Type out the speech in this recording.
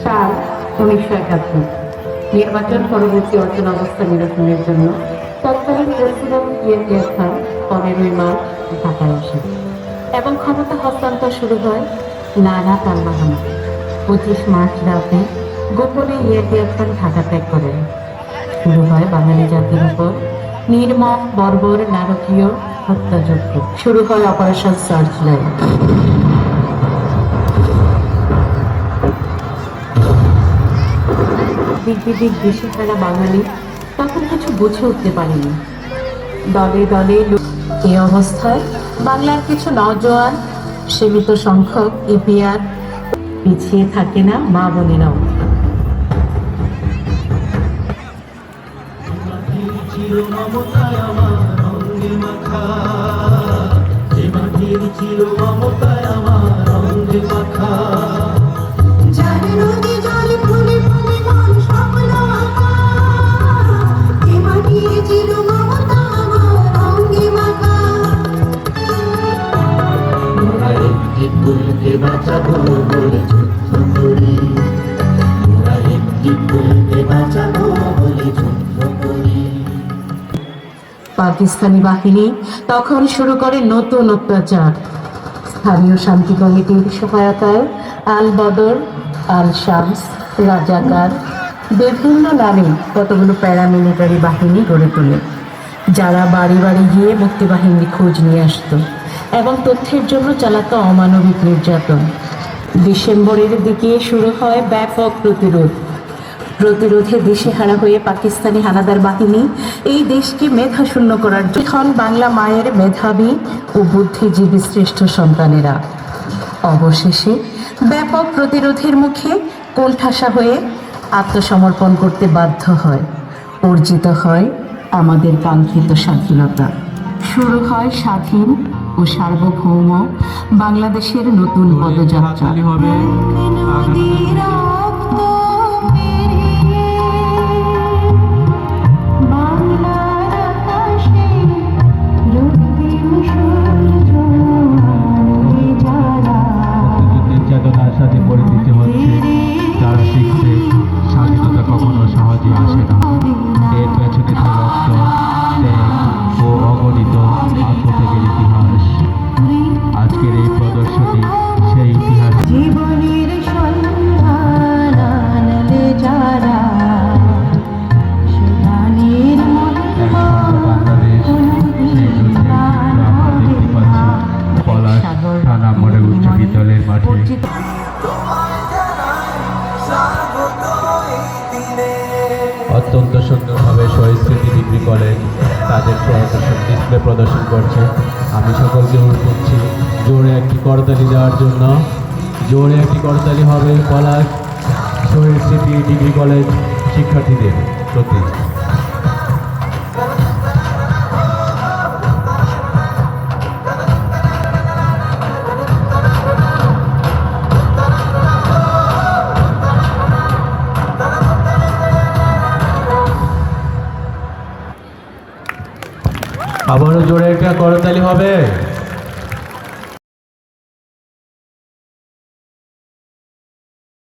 সাল 1971। নির্বাচন পরবর্তী অচল অবস্থা নিরসনের জন্য তৎকালীন প্রেসিডেন্ট জিয়া খান 15 মার্চ ঢাকায় আসেন এবং ক্ষমতা হস্তান্তর শুরু হয় নানা তালবাহানা। 25 মার্চ রাতে গোপনে জিয়া খান ঢাকা ত্যাগ করেন। শুরু হয় বাঙালি জাতির উপর নির্মম বর্বর নারকীয় হত্যাযজ্ঞ। শুরু হয় অপারেশন সার্চ লাইট। দিক বিদিক দেশে ফেরা বাঙালি তখন কিছু বুঝে উঠতে পারেনি। দলে দলে এই অবস্থায় বাংলার কিছু নওজোয়ান সীমিত সংখ্যক ইপিআর পিছিয়ে থাকে না মা বোনেরাও। পাকিস্তানি বাহিনী তখন শুরু করে নতুন অত্যাচার। স্থানীয় শান্তি কমিটির সহায়তায় আল বদর, আল শামস, রাজাকার বিভিন্ন নামে কতগুলো প্যারামিলিটারি বাহিনী গড়ে তোলে, যারা বাড়ি বাড়ি গিয়ে মুক্তিবাহিনীর খোঁজ নিয়ে আসত এবং তথ্যের জন্য চালাতো অমানবিক নির্যাতন। ডিসেম্বরের দিকে শুরু হয় ব্যাপক প্রতিরোধে দিশেহারা হয়ে পাকিস্তানি হানাদার বাহিনী এই দেশকে মেধাশূন্য করার জন্য বাংলা মায়ের মেধাবী ও বুদ্ধিজীবী শ্রেষ্ঠ সন্তানেরা অবশেষে ব্যাপক প্রতিরোধের মুখে কোণঠাসা হয়ে আত্মসমর্পণ করতে বাধ্য হয়। অর্জিত হয় আমাদের কাঙ্ক্ষিত স্বাধীনতা। শুরু হয় স্বাধীন ও সার্বভৌম বাংলাদেশের নতুন পদযাত্রা। চেতনার সাথে পরিচিত হচ্ছে, যারা শিখছে স্বাধীনতা কখনো সহজে আসে না। এর পেছনে রক্ত, ত্যাগ ও অগণিত আত্মত্যাগের ইতিহাস। আজকের এই প্রদর্শনী সেই ইতিহাস। জীবনের সন্ধান আনলে যারা সুদানের বাংলাদেশ সেই যুদ্ধে আমরা দেখতে পাচ্ছি পলাশ থানা মডেল উচ্চ বিদ্যালয়ের মাঠে। অত্যন্ত সুন্দরভাবে শহীদ স্মৃতি ডিগ্রি কলেজ তাদের ডিসপ্লে প্রদর্শন করছে। আমি সকলকে অনুরোধ করছি জোরে একটি করতালি দেওয়ার জন্য। জোরে একটি করতালি হবে পলাশ শহীদ স্মৃতি ডিগ্রি কলেজ শিক্ষার্থীদের প্রতি। আবারও জোরে একটা করতালি হবে।